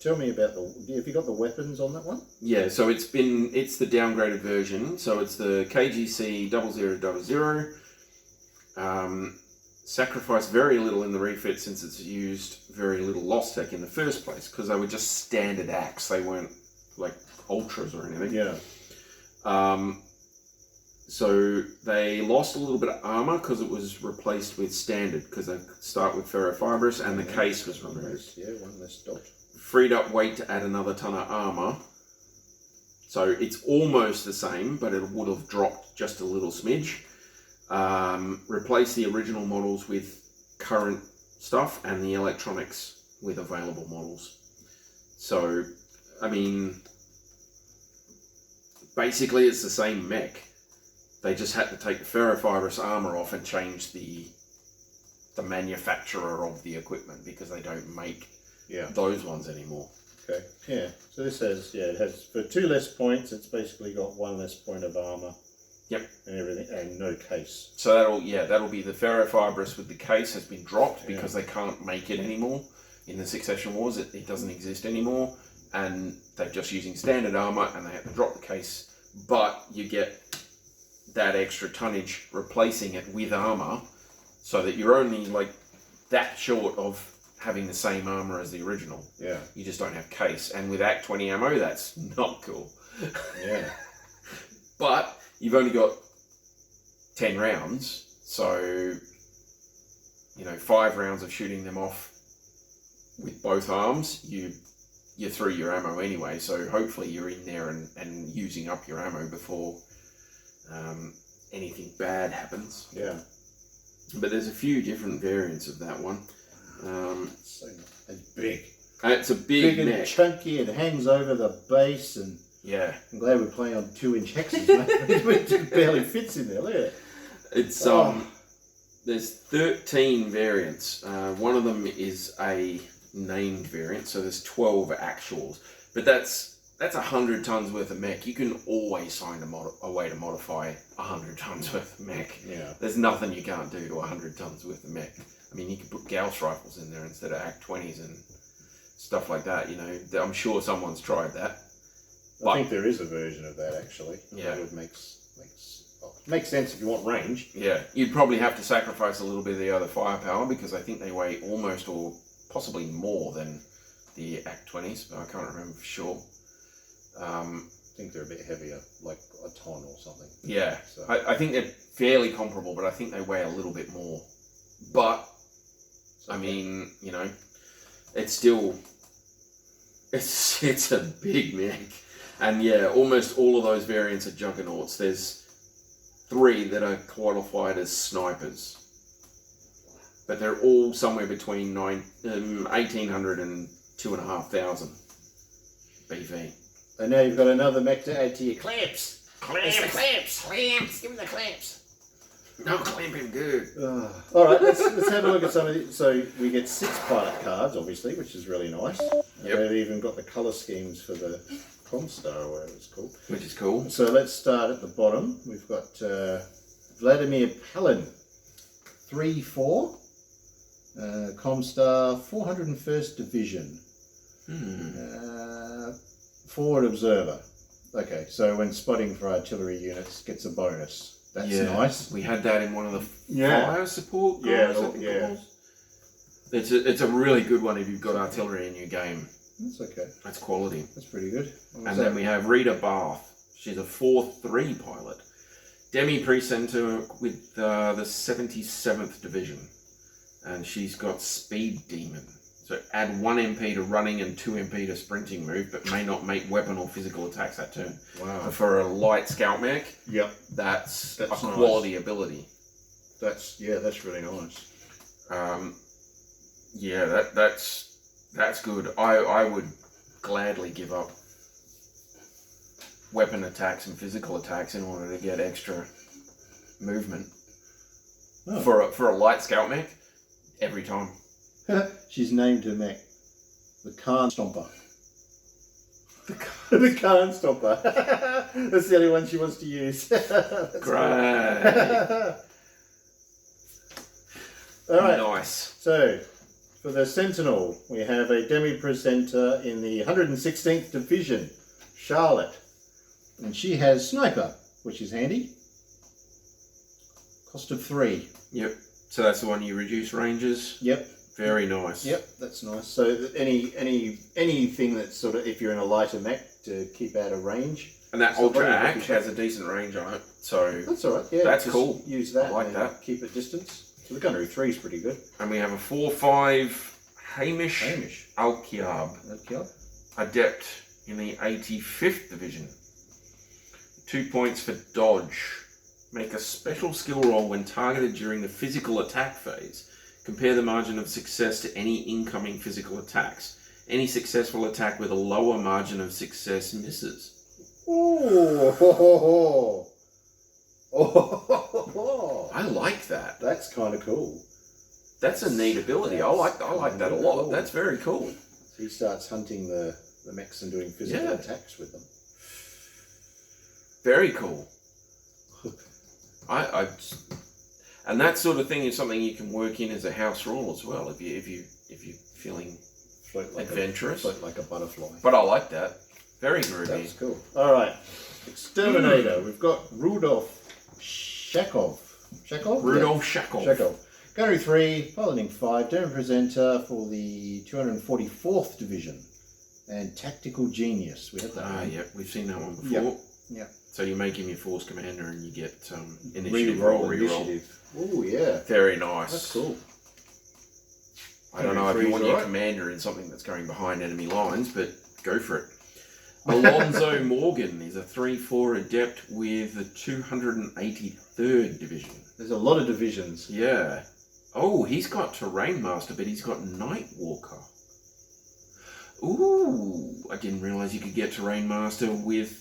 Speaker 1: tell me about have you got the weapons on that one?
Speaker 2: Yeah, so it's the downgraded version. So it's the KGC 0000. Sacrificed very little in the refit since it's used very little lost tech in the first place, because they were just standard axe. They weren't like ultras or anything.
Speaker 1: Yeah.
Speaker 2: So they lost a little bit of armor because it was replaced with standard, because they start with ferrofibrous, and the case was removed.
Speaker 1: One less dot.
Speaker 2: Freed up weight to add another ton of armor. So it's almost the same, but it would have dropped just a little smidge. Replace the original models with current stuff and the electronics with available models. So, I mean, basically it's the same mech. They just had to take the ferrofibrous armor off and change the manufacturer of the equipment because they don't make those ones anymore.
Speaker 1: Okay. Yeah. So this says, it has for 2 less points. It's basically got 1 less point of armor.
Speaker 2: Yep.
Speaker 1: And everything, and no case.
Speaker 2: So that'll be the ferrofibrous with the case has been dropped because they can't make it anymore in the Succession Wars. It doesn't exist anymore, and they're just using standard armor, and they have to drop the case. But you get that extra tonnage replacing it with armor, so that you're only like that short of having the same armor as the original.
Speaker 1: Yeah.
Speaker 2: You just don't have case, and with Act 20 ammo, that's not cool.
Speaker 1: Yeah.
Speaker 2: But you've only got 10 rounds, so 5 rounds of shooting them off with both arms, you're through your ammo anyway, so hopefully you're in there and using up your ammo before anything bad happens.
Speaker 1: Yeah.
Speaker 2: But there's a few different variants of that one.
Speaker 1: It's big.
Speaker 2: It's a big neck.
Speaker 1: And chunky, it hangs over the base, and I'm glad we're playing on 2-inch hexes, mate. It barely fits in there, look at it.
Speaker 2: It's there's 13 variants. One of them is a named variant, so there's 12 actuals. But that's 100 tons worth of mech. You can always find a way to modify 100 tons worth of mech.
Speaker 1: Yeah.
Speaker 2: There's nothing you can't do to 100 tons worth of mech. I mean, you could put Gauss rifles in there instead of Act 20s and stuff like that. I'm sure someone's tried that.
Speaker 1: I think there is a version of that actually.
Speaker 2: Yeah.
Speaker 1: That makes sense if you want range.
Speaker 2: Yeah. You'd probably have to sacrifice a little bit of the other firepower because I think they weigh almost or possibly more than the Act 20s, but I can't remember for sure.
Speaker 1: I think they're a bit heavier, like a ton or something.
Speaker 2: Yeah.
Speaker 1: So.
Speaker 2: I think they're fairly comparable, but I think they weigh a little bit more. But, I mean, it's still, it's a big mech. And almost all of those variants are juggernauts. There's 3 that are qualified as snipers. But they're all somewhere between 1,800 and 2,500 BV.
Speaker 1: And now you've got another mech to add to your
Speaker 2: Clamps! Clamps! Give me the clamps! No, clamp him good.
Speaker 1: All right, let's have a look at some of these. So we get 6 pilot cards, obviously, which is really nice.
Speaker 2: Yep.
Speaker 1: They've even got the colour schemes for the Comstar or whatever it's called.
Speaker 2: Which is cool.
Speaker 1: So let's start at the bottom. We've got Vladimir Palin, 3-4. Comstar, 401st Division. Forward Observer. Okay, so when spotting for artillery units, gets a bonus. That's nice.
Speaker 2: We had that in one of the fire support guys, I think it was. It's a really good one if you've got artillery in your game.
Speaker 1: That's okay.
Speaker 2: That's quality.
Speaker 1: That's pretty good.
Speaker 2: And then we have Rita Bath. She's a 4-3 pilot. Demi Presenter with the 77th Division. And she's got Speed Demon. So add 1 MP to running and 2 MP to sprinting move, but may not make weapon or physical attacks that turn.
Speaker 1: Wow.
Speaker 2: For a light scout mech, that's a quality ability.
Speaker 1: That's really nice.
Speaker 2: That's good. I would gladly give up weapon attacks and physical attacks in order to get extra movement. Oh. For a light scout mech, every time.
Speaker 1: She's named her mech the Khan Stomper. The Khan Stomper. That's the only one she wants to use.
Speaker 2: Great.
Speaker 1: All right.
Speaker 2: Nice.
Speaker 1: So, for the Sentinel, we have a Demi Presenter in the 116th Division, Charlotte. And she has Sniper, which is handy. Cost of 3.
Speaker 2: Yep. So that's the one you reduce ranges?
Speaker 1: Yep.
Speaker 2: Very nice.
Speaker 1: Yep, that's nice. So anything that's sort of, if you're in a lighter mech, to keep out of range.
Speaker 2: And that Ultra Act has a decent range on it, so
Speaker 1: that's all right. Yeah,
Speaker 2: that's cool.
Speaker 1: Use that.
Speaker 2: I like that.
Speaker 1: Keep it distance. So the Gunnery 3 is pretty good.
Speaker 2: And we have a 4-5 Hamish Alkiab. Adept in the 85th Division. 2 points for dodge. Make a special skill roll when targeted during the physical attack phase. Compare the margin of success to any incoming physical attacks. Any successful attack with a lower margin of success misses.
Speaker 1: Oh,
Speaker 2: I like that.
Speaker 1: That's kind of cool.
Speaker 2: That's a neat ability. I like that a lot. That's very cool.
Speaker 1: So he starts hunting the mechs and doing physical attacks with them.
Speaker 2: Very cool. And that sort of thing is something you can work in as a house rule as well. If you're feeling adventurous,
Speaker 1: float like a butterfly.
Speaker 2: But I like that. Very groovy.
Speaker 1: That's cool. All right, Exterminator. We've got Rudolph Shakov.
Speaker 2: Rudolph Shakov.
Speaker 1: Gunnery 3, piloting 5, Demo Presenter for the 244th Division, and Tactical Genius. We have that one.
Speaker 2: Yeah, we've seen that one before.
Speaker 1: Yep.
Speaker 2: So you make him your force commander and you get initiative reroll.
Speaker 1: Oh, yeah.
Speaker 2: Very nice.
Speaker 1: That's cool.
Speaker 2: I don't know if you want your commander in something that's going behind enemy lines, but go for it. Alonzo Morgan is a 3/4 adept with the 283rd Division.
Speaker 1: There's a lot of divisions.
Speaker 2: Yeah. Oh, he's got Terrain Master, but he's got Night Walker. Ooh, I didn't realise you could get Terrain Master with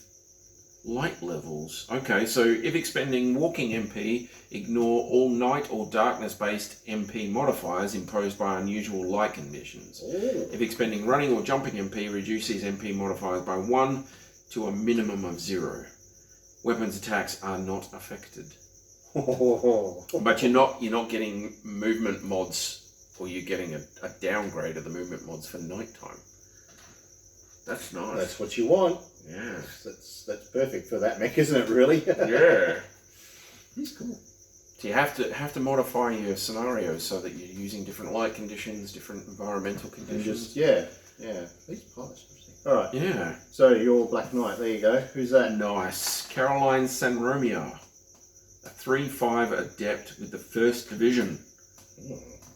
Speaker 2: light levels. Okay, so if expending Walking MP, ignore all night or darkness-based MP modifiers imposed by unusual light conditions.
Speaker 1: Ooh.
Speaker 2: If expending Running or Jumping MP, reduce these MP modifiers by 1 to a minimum of 0. Weapons attacks are not affected. But you're not getting movement mods, or you're getting a downgrade of the movement mods for nighttime. That's nice.
Speaker 1: That's what you want.
Speaker 2: Yeah.
Speaker 1: That's perfect for that mech, isn't it, really?
Speaker 2: Yeah.
Speaker 1: He's cool.
Speaker 2: So you have to modify your scenarios so that you're using different light conditions, different environmental conditions.
Speaker 1: Yeah. These pilots. All right.
Speaker 2: Yeah.
Speaker 1: So your Black Knight. There you go. Who's that?
Speaker 2: Nice. Caroline Sanromia. A 3/5 adept with the 1st Division.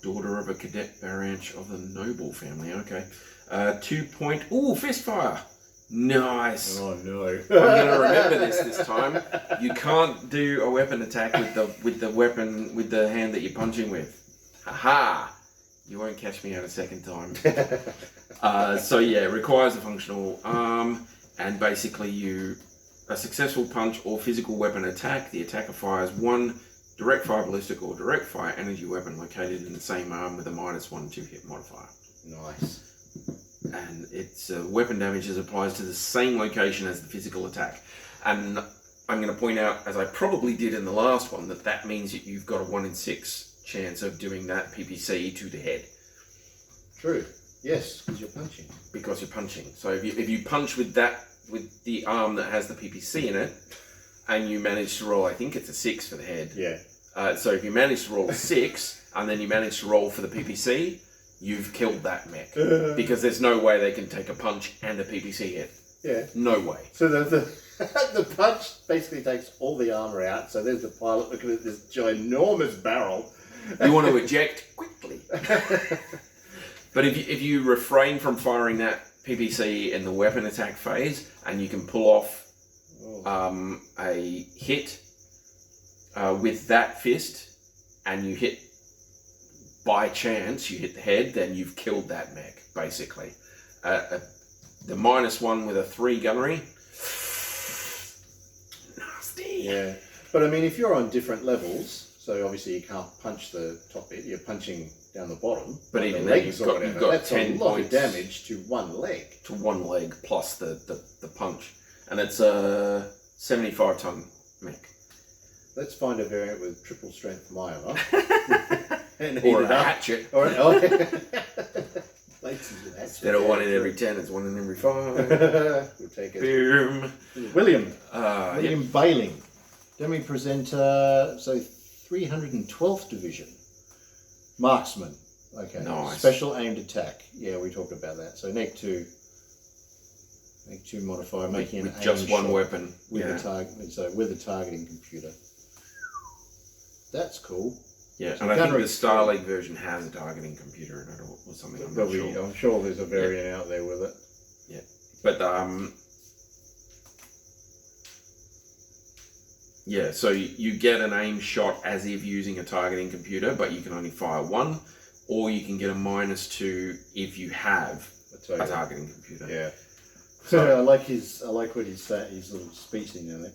Speaker 2: Daughter of a cadet branch of the Noble family. Okay. 2-point. Ooh, fistfire. Nice.
Speaker 1: Oh no.
Speaker 2: I'm going to remember this time. You can't do a weapon attack with the weapon with the hand that you're punching with. Haha. You won't catch me out a second time. So yeah, it requires a functional arm, and basically a successful punch or physical weapon attack, the attacker fires one direct fire ballistic or direct fire energy weapon located in the same arm with a -1 to hit modifier.
Speaker 1: Nice.
Speaker 2: And its weapon damage applies to the same location as the physical attack. And I'm going to point out, as I probably did in the last one, that means that you've got a 1 in 6 chance of doing that PPC to the head.
Speaker 1: True. Yes, because you're punching.
Speaker 2: Because you're punching. So if you punch with the arm that has the PPC in it, and you manage to roll, I think it's a 6 for the head.
Speaker 1: Yeah.
Speaker 2: So if you manage to roll a 6, and then you manage to roll for the PPC, you've killed that mech. Because there's no way they can take a punch and a PPC hit.
Speaker 1: Yeah.
Speaker 2: No way.
Speaker 1: So the punch basically takes all the armor out. So there's the pilot looking at this ginormous barrel.
Speaker 2: You want to eject quickly. But if you refrain from firing that PPC in the weapon attack phase, and you can pull off a hit with that fist, and you hit by chance, you hit the head, then you've killed that mech, basically. The -1 with a 3 gunnery. Nasty.
Speaker 1: Yeah. But I mean, if you're on different levels, so obviously you can't punch the top bit, you're punching down the bottom.
Speaker 2: But even then, you've got
Speaker 1: that's
Speaker 2: 10
Speaker 1: a lot
Speaker 2: points
Speaker 1: of damage to one leg.
Speaker 2: To one leg plus the punch. And it's a 75-ton mech. Let's
Speaker 1: find a variant with triple strength Myra.
Speaker 2: Or a hatchet. Instead of 1 in every 10, it's 1 in every 5.
Speaker 1: We'll take it.
Speaker 2: Boom.
Speaker 1: William Bailing. Demi presenter, so 312th Division. Marksman. Okay.
Speaker 2: Nice.
Speaker 1: Special aimed attack. Yeah, we talked about that. So Neg 2 modifier, making an
Speaker 2: with just one weapon.
Speaker 1: With the target, so with a targeting computer. That's cool.
Speaker 2: Yeah, so and I think the Star League version has a targeting computer in it or something.
Speaker 1: I'm sure there's a variant out there with it.
Speaker 2: Yeah, but Yeah, so you get an aim shot as if using a targeting computer, but you can only fire one, or you can get a -2 if you have a targeting computer.
Speaker 1: Yeah. So I like what he's saying, his little speech thing there.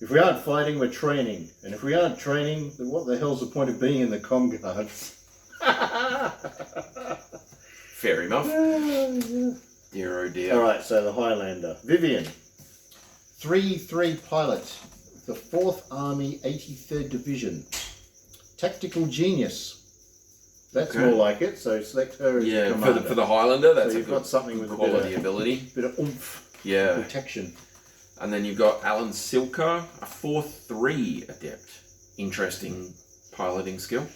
Speaker 1: If we aren't fighting, we're training. And if we aren't training, then what the hell's the point of being in the comm guards?
Speaker 2: Fair enough. Dear oh dear.
Speaker 1: Alright, so the Highlander. Vivian. 3-3 pilot. The 4th Army 83rd Division. Tactical genius. That's more like it, so select her as the commander.
Speaker 2: For the Highlander, that's
Speaker 1: so you've got something with
Speaker 2: quality ability.
Speaker 1: Bit of oomph.
Speaker 2: Yeah.
Speaker 1: Protection.
Speaker 2: And then you've got Alan Silka, a 4-3 adept. Interesting piloting skill.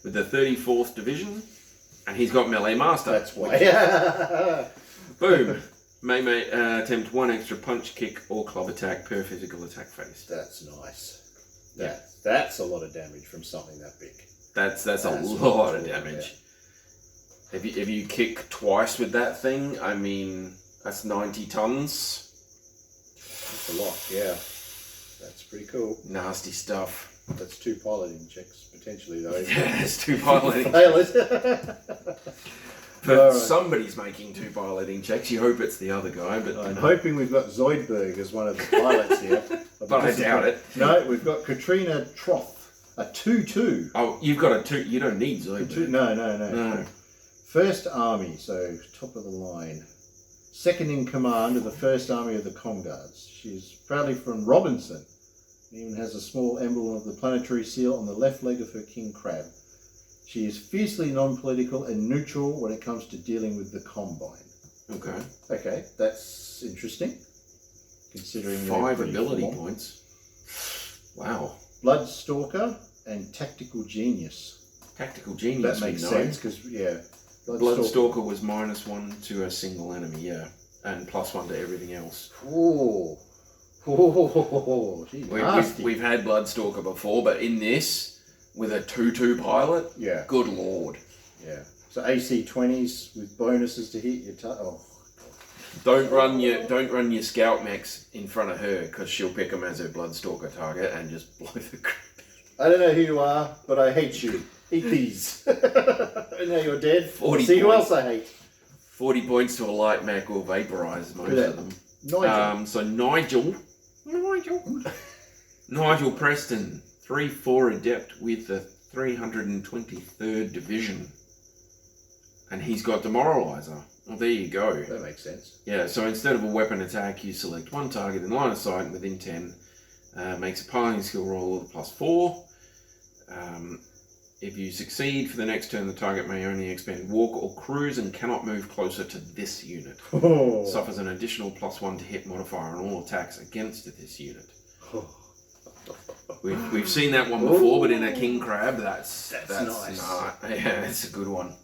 Speaker 2: With the 34th Division. And he's got melee master.
Speaker 1: That's why.
Speaker 2: Boom. May attempt 1 extra punch, kick, or club attack per physical attack phase.
Speaker 1: That's nice. That's a lot of damage from something that big.
Speaker 2: That's a lot of damage. Yeah. If you kick twice with that thing, I mean, that's 90 tons.
Speaker 1: That's a lot, yeah. That's pretty cool.
Speaker 2: Nasty stuff.
Speaker 1: That's 2 piloting checks, potentially, though.
Speaker 2: Yeah, it's 2 piloting
Speaker 1: checks.
Speaker 2: But somebody's making 2 piloting checks. You hope it's the other guy, but
Speaker 1: I'm hoping we've got Zoidberg as one of the pilots here.
Speaker 2: But I doubt it.
Speaker 1: No, we've got Katrina Troth, a 2-2.
Speaker 2: Oh, you've got a 2. You don't need Zoidberg.
Speaker 1: No. First Army, so top of the line. Second in command of the First Army of the Comm Guards. She's proudly from Robinson. Even has a small emblem of the planetary seal on the left leg of her king crab. She is fiercely non-political and neutral when it comes to dealing with the Combine. Okay, that's interesting. Considering
Speaker 2: 5 ability points. Wow.
Speaker 1: Bloodstalker and Tactical Genius.
Speaker 2: Tactical Genius.
Speaker 1: That makes sense because
Speaker 2: Bloodstalker was -1 to a single enemy, and +1 to everything else. We've had Bloodstalker before, but in this, with a 2-2 pilot, good lord.
Speaker 1: Yeah. So AC 20s with bonuses to hit your
Speaker 2: Don't run your scout mechs in front of her because she'll pick them as her Bloodstalker target and just blow the crap.
Speaker 1: I don't know who you are, but I hate you. Eat these. And now you're dead.
Speaker 2: 40
Speaker 1: See who else I hate.
Speaker 2: 40 points to a light mech will vaporize most of them.
Speaker 1: Nigel.
Speaker 2: So Nigel Preston, 3-4 adept with the 323rd Division. And he's got Demoralizer. Well, there you go.
Speaker 1: That makes sense.
Speaker 2: Yeah, so instead of a weapon attack, you select 1 target in line of sight and within 10. Makes a piloting skill roll of +4. If you succeed, for the next turn, the target may only expand, walk, or cruise and cannot move closer to this unit. Suffers an additional +1 to hit modifier on all attacks against this unit. We've seen that one before, but in a king crab, that's nice. Yeah, that's a good one.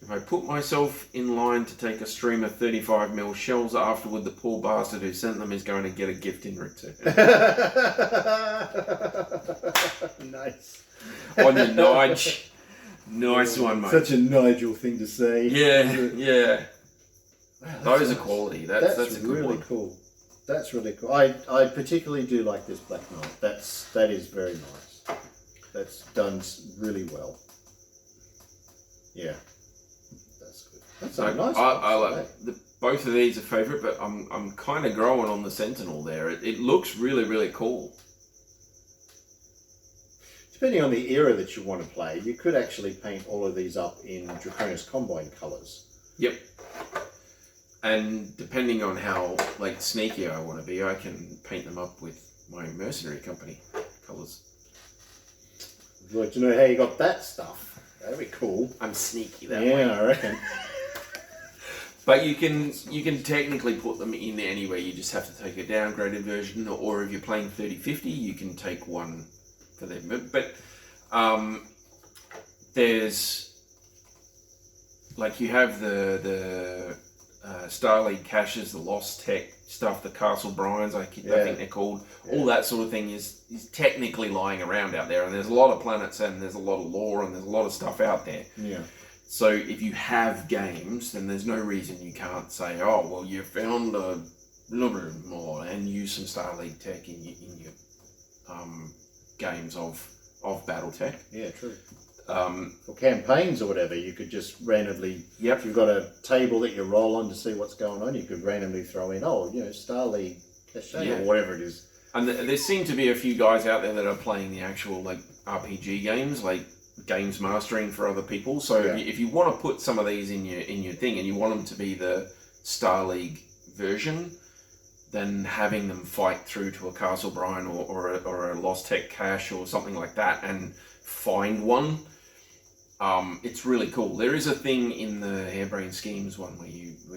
Speaker 2: If I put myself in line to take a stream of 35mm shells afterward, the poor bastard who sent them is going to get a gift in return.
Speaker 1: Nice.
Speaker 2: On your Nige. Nice one, mate.
Speaker 1: Such a Nigel thing to say.
Speaker 2: Yeah.
Speaker 1: Wow,
Speaker 2: those are quality. That's a good
Speaker 1: really
Speaker 2: one.
Speaker 1: Cool. That's really cool. I particularly do like this Black Knight. That is very nice. That's done really well. Yeah. That's good. That's a nice one.
Speaker 2: I like both of these are favourite, but I'm kind of growing on the Sentinel there. It looks really, really cool.
Speaker 1: Depending on the era that you want to play, you could actually paint all of these up in Draconis Combine colours.
Speaker 2: Yep. And depending on how sneaky I want to be, I can paint them up with my mercenary company colours.
Speaker 1: I'd like to know how you got that stuff. That'd be cool.
Speaker 2: I'm sneaky that way.
Speaker 1: Yeah, I reckon.
Speaker 2: But you can technically put them in anywhere. You just have to take a downgraded version, or if you're playing 30-50, you can take one for them. But there's you have the Star League caches, the Lost Tech stuff, the Castle Bryans, I think they're called. Yeah. All that sort of thing is technically lying around out there, and there's a lot of planets, and there's a lot of lore, and there's a lot of stuff out there.
Speaker 1: Yeah.
Speaker 2: So if you have games, then there's no reason you can't say, oh, well, you found a more and use some Star League tech in your games of BattleTech.
Speaker 1: Yeah, true. For campaigns or whatever, you could just randomly,
Speaker 2: Yep.
Speaker 1: if you've got a table that you roll on to see what's going on, you could randomly throw in, Star League Cachet or whatever it is.
Speaker 2: And there seem to be a few guys out there that are playing the actual like RPG games, like games mastering for other people. So if you want to put some of these in your thing and you want them to be the Star League version, then having them fight through to a Castle Brine or a Lost Tech cache or something like that and find one. It's really cool. There is a thing in the Harebrained Schemes one where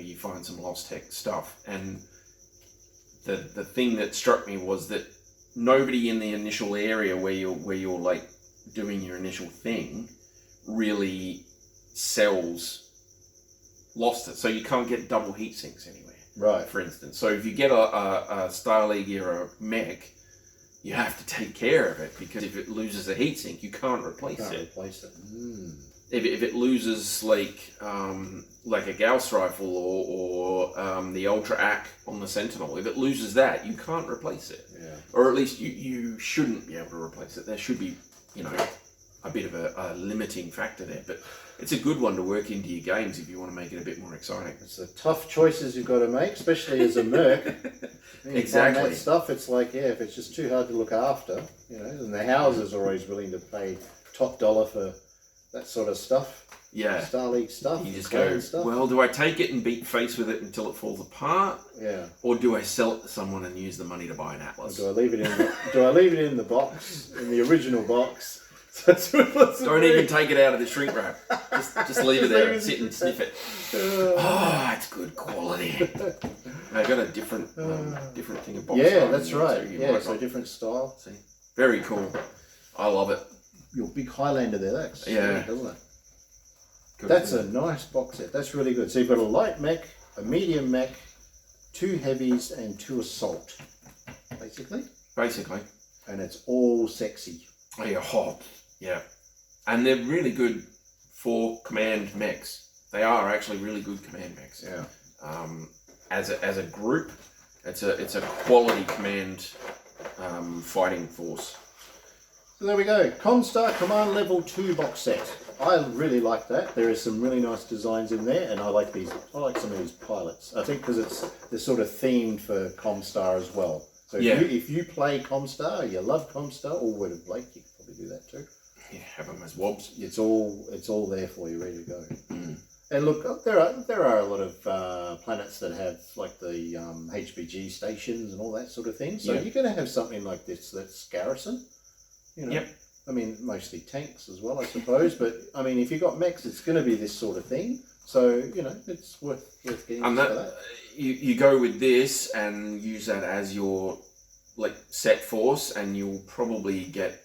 Speaker 2: you find some Lost Tech stuff, and the thing that struck me was that nobody in the initial area where you're like doing your initial thing really sells Lost It, so you can't get double heat sinks anywhere.
Speaker 1: Right.
Speaker 2: For instance, so if you get a Star League era mech, you have to take care of it, because if it loses a heatsink, you can't replace it. If it loses like a Gauss rifle or the Ultra AC on the Sentinel, if it loses that, you can't replace it.
Speaker 1: Yeah.
Speaker 2: Or at least you shouldn't be able to replace it. There should be, a bit of a limiting factor there. But it's a good one to work into your games if you want to make it a bit more exciting.
Speaker 1: It's the tough choices you've got to make, especially as a merc.
Speaker 2: Exactly.
Speaker 1: That stuff, it's like, if it's just too hard to look after, and the houses are always willing to pay top dollar for that sort of stuff.
Speaker 2: Yeah.
Speaker 1: Star League stuff.
Speaker 2: You just go, well, do I take it and beat face with it until it falls apart?
Speaker 1: Yeah.
Speaker 2: Or do I sell it to someone and use the money to buy an Atlas?
Speaker 1: Or do I leave it in the box, in the original box?
Speaker 2: Don't even take it out of the shrink wrap. Just leave it there and sit and sniff it. It's good quality. I got a different thing of box.
Speaker 1: Yeah, that's right. So different style.
Speaker 2: See, very cool. I love it.
Speaker 1: Your big Highlander there, that's sweet, doesn't it?
Speaker 2: Good.
Speaker 1: That's a nice box set. That's really good. So you've got a light mech, a medium mech, 2 heavies, and 2 assault, basically. And it's all sexy.
Speaker 2: Yeah. And they're really good for command mechs. They are actually really good command mechs.
Speaker 1: Yeah.
Speaker 2: As a group, it's a quality command fighting force.
Speaker 1: So there we go. Comstar Command Level 2 box set. I really like that. There is some really nice designs in there, and I like these. I like some of these pilots. I think because they're sort of themed for Comstar as well. So if you play Comstar, you love Comstar, or Word of Blake, you could probably do that too.
Speaker 2: Yeah, have them as wobs.
Speaker 1: It's all there for you, ready to go. And look, there are a lot of planets that have like the HBG stations and all that sort of thing. So you're going to have something like this that's garrison.
Speaker 2: Yep.
Speaker 1: I mean, mostly tanks as well, I suppose. But I mean, if you've got mechs, it's going to be this sort of thing. So it's worth getting into that.
Speaker 2: You go with this and use that as your like set force, and you'll probably get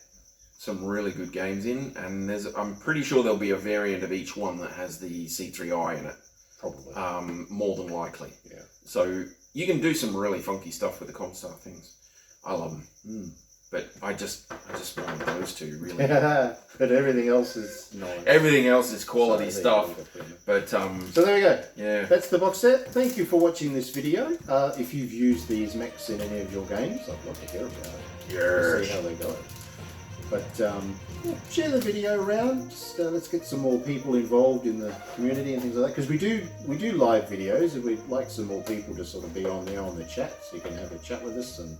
Speaker 2: some really good games in. And I'm pretty sure there'll be a variant of each one that has the C3I in it.
Speaker 1: Probably.
Speaker 2: More than likely.
Speaker 1: Yeah.
Speaker 2: So you can do some really funky stuff with the Comstar things. I love them. But I just want those two, really.
Speaker 1: But everything else is nice.
Speaker 2: Everything else is quality stuff. But
Speaker 1: so there we go.
Speaker 2: Yeah.
Speaker 1: That's the box set. Thank you for watching this video. If you've used these mechs in any of your games, I'd love to hear about it.
Speaker 2: Yes.
Speaker 1: See how they go. But share the video around. Just, let's get some more people involved in the community and things like that. Because we do live videos, and we'd like some more people to sort of be on there on the chat, so you can have a chat with us and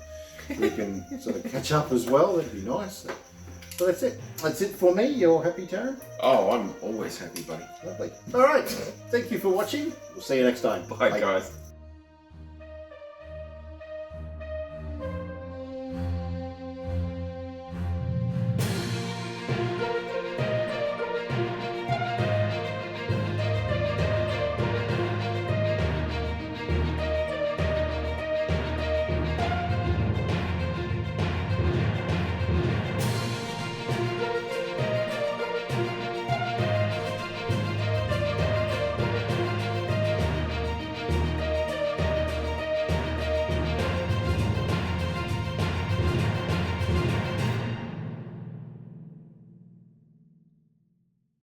Speaker 1: we can sort of catch up as well. That'd be nice. So that's it. That's it for me. You're happy, Tarron?
Speaker 2: Oh, I'm always happy, buddy.
Speaker 1: Lovely. All right. Thank you for watching. We'll see you next time.
Speaker 2: Bye. Guys.